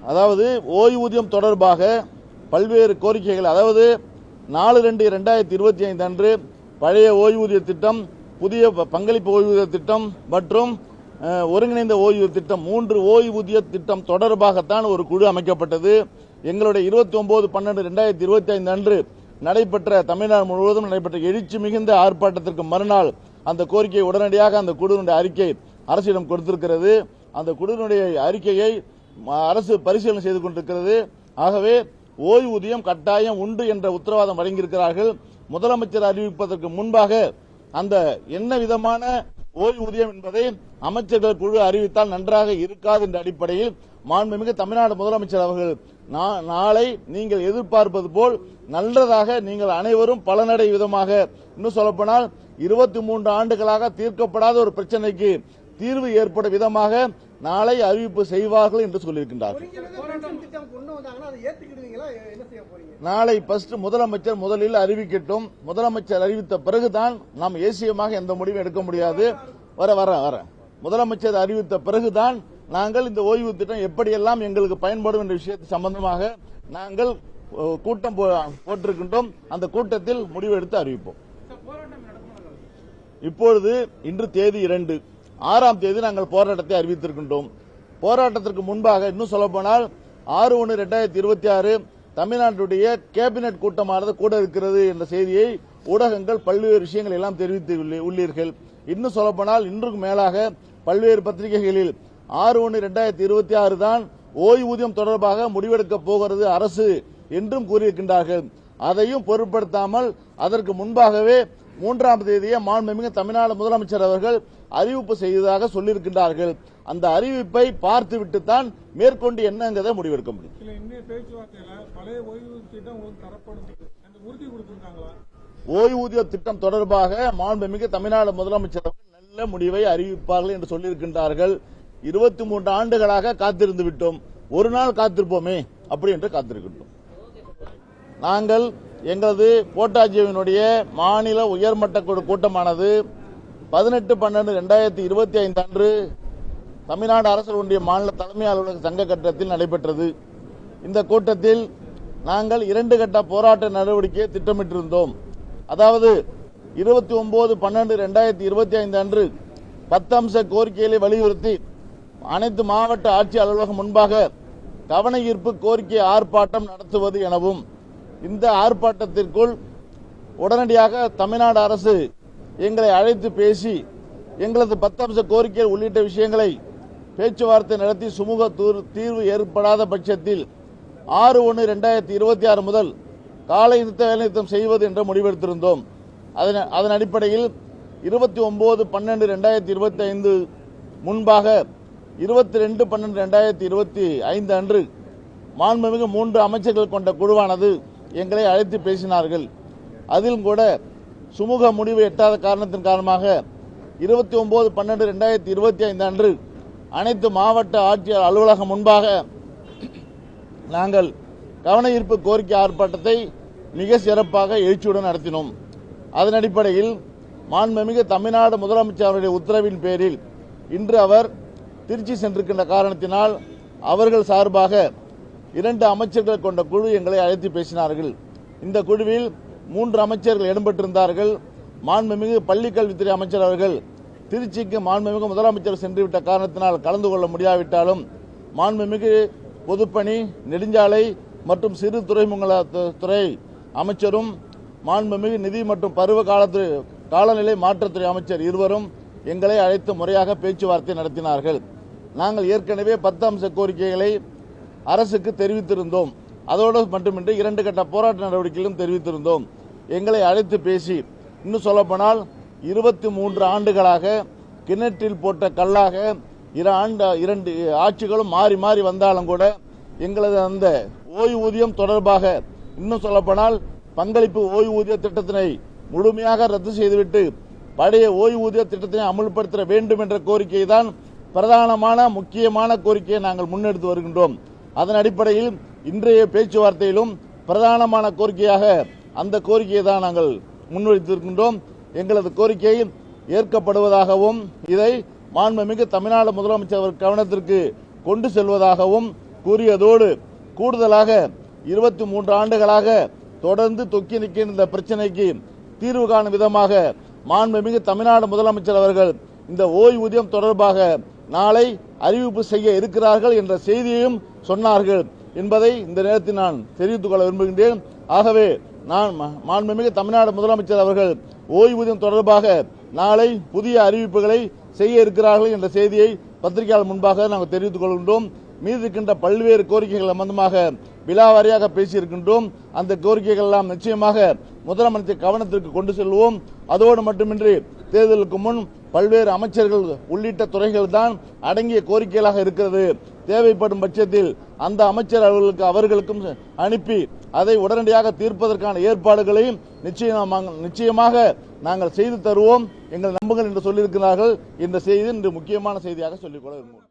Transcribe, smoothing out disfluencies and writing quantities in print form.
அதாவது ஓய்வூதியம் தொடர்பாக பல்வேறு கோரிக்கைகள், அதாவது 4/2/2025 அன்று பழைய ஓய்வூதிய திட்டம், புதிய பங்களிப்பு ஓய்வூதிய திட்டம் மற்றும் ஒருங்கிணைந்த ஓய்வூதிய திட்டம் 3 ஓய்வூதிய திட்டம் தொடர்பாகத்தான் ஒரு குழு அமைக்கப்பட்டது. எங்களுடைய 29/12/2025 அன்று நடைபெற்ற தமிழ்நாடு முழுவதும் நடைபெற்ற எழுச்சி மிகுந்த ஆர்ப்பாட்டத்திற்கு மறுநாள் அந்த கோரிக்கை உடனடியாக அந்த குழுவினுடைய அறிக்கை அரசிடம் கொடுத்திருக்கிறது. அந்த குழுவினுடைய அறிக்கையை அரசு பரிசீலனை செய்து கொண்டிருக்கிறது. ஆகவே ஓய்வூதியம் கட்டாயம் உண்டு என்ற உத்தரவாதம் வழங்கியிருக்கிறார்கள். முதலமைச்சர் அறிவிப்பதற்கு முன்பாக அந்த என்ன விதமான ஓய்வூதியம் என்பதை அமைச்சர்கள் குழு அறிவித்தால் நன்றாக இருக்காது என்ற அடிப்படையில் மாண்புமிகு தமிழ்நாடு முதலமைச்சர் அவர்கள் நாளை நீங்கள் எதிர்பார்ப்பது போல் நல்லதாக நீங்கள் அனைவரும் பலனடை விதமாக, இன்னும் சொல்லப்போனால் 23 ஆண்டுகளாக தீர்க்கப்படாத ஒரு பிரச்சனைக்கு தீர்வு ஏற்படும் விதமாக நாளை அறிவிப்பு செய்வார்கள் என்று சொல்லியிருக்கின்றார்கள். நாளை முதலமைச்சர் முதலில் அறிவிக்கட்டும். முதலமைச்சர் அறிவித்த பிறகுதான் நாம் ஏசியமாக எந்த முடிவும் எடுக்க முடியாது. வர முதலமைச்சர் அறிவித்த பிறகுதான் நாங்கள் இந்த ஓய்வு திட்டம் எப்படியெல்லாம் எங்களுக்கு பயன்படும் என்ற விஷயத்தை சம்பந்தமாக நாங்கள் கூட்டம் போட்டிருக்கின்றோம். அந்த கூட்டத்தில் முடிவு எடுத்து அறிவிப்போம். இப்பொழுது இன்று தேதி 2, 6ஆம் தேதி நாங்கள் போராட்டத்தை அறிவித்திருக்கின்றோம். போராட்டத்திற்கு முன்பாக இன்னும் சொல்லப்போனால் 6/1/2026 தமிழ்நாட்டுடைய கேபினெட் கூட்டமானது கூட இருக்கிறது என்ற செய்தியை ஊடகங்கள் பல்வேறு விஷயங்கள் எல்லாம் தெரிவித்து உள்ளீர்கள். இன்னும் சொல்லப்போனால் இன்றுக்கு மேலாக பல்வேறு பத்திரிகைகளில் 6/1/2026 தான் ஓய்வூதியம் தொடர்பாக முடிவெடுக்கப் போகிறது அரசு என்றும் கூறியிருக்கின்றார்கள். அதையும் பொருட்படுத்தாமல் அதற்கு முன்பாகவே 3ஆம் தேதியே மாண்புமிகு தமிழ்நாடு முதலமைச்சர் அவர்கள் அறிவிப்பு செய்ததாக சொல்லியிருக்கின்றார்கள். அந்த அறிவிப்பை பார்த்துவிட்டு தான் மேற்கொண்டு என்னங்கிறதை முடிவெடுக்க முடியும். ஓய்வூதிய திட்டம் தொடர்பாக மாண்புமிகு தமிழ்நாடு முதலமைச்சர் அவர்கள் நல்ல முடிவை அறிவிப்பார்கள் என்று சொல்லியிருக்கின்றார்கள். 23 ஆண்டுகளாக காத்திருந்து விட்டோம், ஒரு நாள் காத்திருப்போமே அப்படி என்று காத்திருக்கின்றோம். நாங்கள் எங்களது கோட்டாட்சியரினுடைய மாநில உயர்மட்ட கூட்டமானது 18/12/2025 அன்று தமிழ்நாடு அரசு ஒன்றிய மாநில தலைமை அலுவலக சங்க கட்டத்தில் நடைபெற்றது. இந்த கூட்டத்தில் நாங்கள் 2 கட்ட போராட்ட நடவடிக்கையை திட்டமிட்டிருந்தோம். அதாவது 29/12/2025 அன்று 10 அம்ச கோரிக்கைகளை வலியுறுத்தி அனைத்து மாவட்ட ஆட்சி அலுவலகம் முன்பாக கவன ஈர்ப்பு கோரிக்கை ஆர்ப்பாட்டம் நடத்துவது எனவும், இந்த ஆர்ப்பாட்டத்திற்குள் உடனடியாக தமிழ்நாடு அரசு எங்களை அழைத்து பேசி எங்களது 10 அம்ச கோரிக்கை உள்ளிட்ட விஷயங்களை பேச்சுவார்த்தை நடத்தி சுமூக தீர்வு ஏற்படாத பட்சத்தில் 6/1/2026 முதல் காலை நிறுத்த வேலைநிறுத்தம் செய்வது என்று முடிவெடுத்திருந்தோம். அதன் அடிப்படையில் 29/12/2025 முன்பாக 22/12/2025 அன்று மாண்புமிகு 3 அமைச்சர்கள் கொண்ட குழுவானது எங்களை அழைத்து பேசினார்கள். அதிலும் கூட சுமூக முடிவு எட்டாத காரணத்தின் காரணமாக 29/12/2025 அன்று அனைத்து மாவட்ட ஆட்சியர் அலுவலகம் முன்பாக நாங்கள் கவன ஈர்ப்பு கோரிக்கை ஆர்ப்பாட்டத்தை மிக சிறப்பாக எழுச்சியுடன் நடத்தினோம். அதன் அடிப்படையில் மாண்புமிகு தமிழ்நாடு முதலமைச்சர் அவருடைய உத்தரவின் பேரில் இன்று அவர் திருச்சி சென்றிருக்கின்ற காரணத்தினால் அவர்கள் சார்பாக 2 அமைச்சர்கள் கொண்ட குழு எங்களை அழைத்து பேசினார்கள். இந்த குழுவில் 3 அமைச்சர்கள் இடம்பெற்றிருந்தார்கள். மாண்புமிகு பள்ளிக்கல்வித்துறை அமைச்சர் அவர்கள் திருச்சிக்கு மாண்புமிகு முதலமைச்சர் சென்றுவிட்ட காரணத்தினால் கலந்து கொள்ள முடியாவிட்டாலும் மாண்புமிகு பொதுப்பணி, நெடுஞ்சாலை மற்றும் சிறு துறைமுகத்துறை அமைச்சரும் மாண்புமிகு நிதி மற்றும் பருவ காலநிலை மாற்றத்துறை அமைச்சர் இருவரும் எங்களை அழைத்து முறையாக பேச்சுவார்த்தை நடத்தினார்கள். நாங்கள் ஏற்கனவே 10 அம்ச கோரிக்கைகளை அரசுக்கு தெரிவித்திருந்தோம். அதோடு மட்டுமின்றி 2 கட்ட போராட்ட நடவடிக்கையிலும் தெரிவித்திருந்தோம். எங்களை அழைத்து பேசி, இன்னும் சொல்லப்போனால் 23 ஆண்டுகளாக கிணற்றில் போட்ட கல்லாக 2 ஆட்சிகளும் மாறி மாறி வந்தாலும் கூட எங்களது அந்த ஓய்வூதியம் தொடர்பாக, இன்னும் சொல்லப்போனால் பங்களிப்பு ஓய்வூதிய திட்டத்தினை முழுமையாக ரத்து செய்துவிட்டு பழைய ஓய்வூதிய திட்டத்தினை அமல்படுத்த வேண்டும் என்ற கோரிக்கை தான் பிரதானமான முக்கியமான கோரிக்கையை நாங்கள் முன்னெடுத்து வருகின்றோம். அதன் அடிப்படையில் இன்றைய பேச்சுவார்த்தையிலும் பிரதானமான கோரிக்கையாக அந்த கோரிக்கையை தான் நாங்கள் முன்வைத்திருக்கின்றோம். எங்களது கோரிக்கை ஏற்கப்படுவதாகவும் இதை மாண்புமிகு தமிழ்நாடு முதலமைச்சர் அவர் கவனத்திற்கு கொண்டு செல்வதாகவும் கூறியதோடு கூடுதலாக 23 ஆண்டுகளாக தொடர்ந்து தொக்கி நிற்கின்ற இந்த பிரச்சனைக்கு தீர்வு காணும் விதமாக மாண்புமிகு தமிழ்நாடு முதலமைச்சர் அவர்கள் இந்த ஓய்வூதியம் தொடர்பாக நாளை அறிவிப்பு செய்ய இருக்கிறார்கள் என்ற செய்தியையும் சொன்னார்கள் என்பதை இந்த நேரத்தில் நான் தெரிவித்துக் கொள்ள விரும்புகின்றேன். ஆகவே நான் மாண்புமிகு தமிழ்நாடு முதலமைச்சர் அவர்கள் ஓய்வூதியம் தொடர்பாக நாளை புதிய அறிவிப்புகளை செய்ய இருக்கிறார்கள் என்ற செய்தியை பத்திரிகையாளர் முன்பாக நாங்கள் தெரிவித்துக் கொள்கின்றோம். மீது இருக்கின்ற பல்வேறு கோரிக்கைகள் சம்பந்தமாக விலாவாரியாக பேசியிருக்கின்றோம். அந்த கோரிக்கைகள் எல்லாம் நிச்சயமாக முதலமைச்சர் கவனத்திற்கு கொண்டு செல்வோம். அதோடு மட்டுமின்றி தேர்தலுக்கு முன் பல்வேறு அமைச்சர்கள் உள்ளிட்ட துறைகள் தான் அடங்கிய கோரிக்கைகளாக இருக்கிறது. தேவைப்படும் பட்சத்தில் அந்த அமைச்சர் அவர்களுக்கும் அனுப்பி அதை உடனடியாக தீர்ப்பதற்கான ஏற்பாடுகளையும் நிச்சயமாக நாங்கள் செய்து தருவோம். எங்கள் நம்புங்கள் என்று சொல்லியிருக்கிறார்கள். இந்த செய்தி இன்று முக்கியமான செய்தியாக சொல்லிக்கொள்ள விரும்புகிறோம்.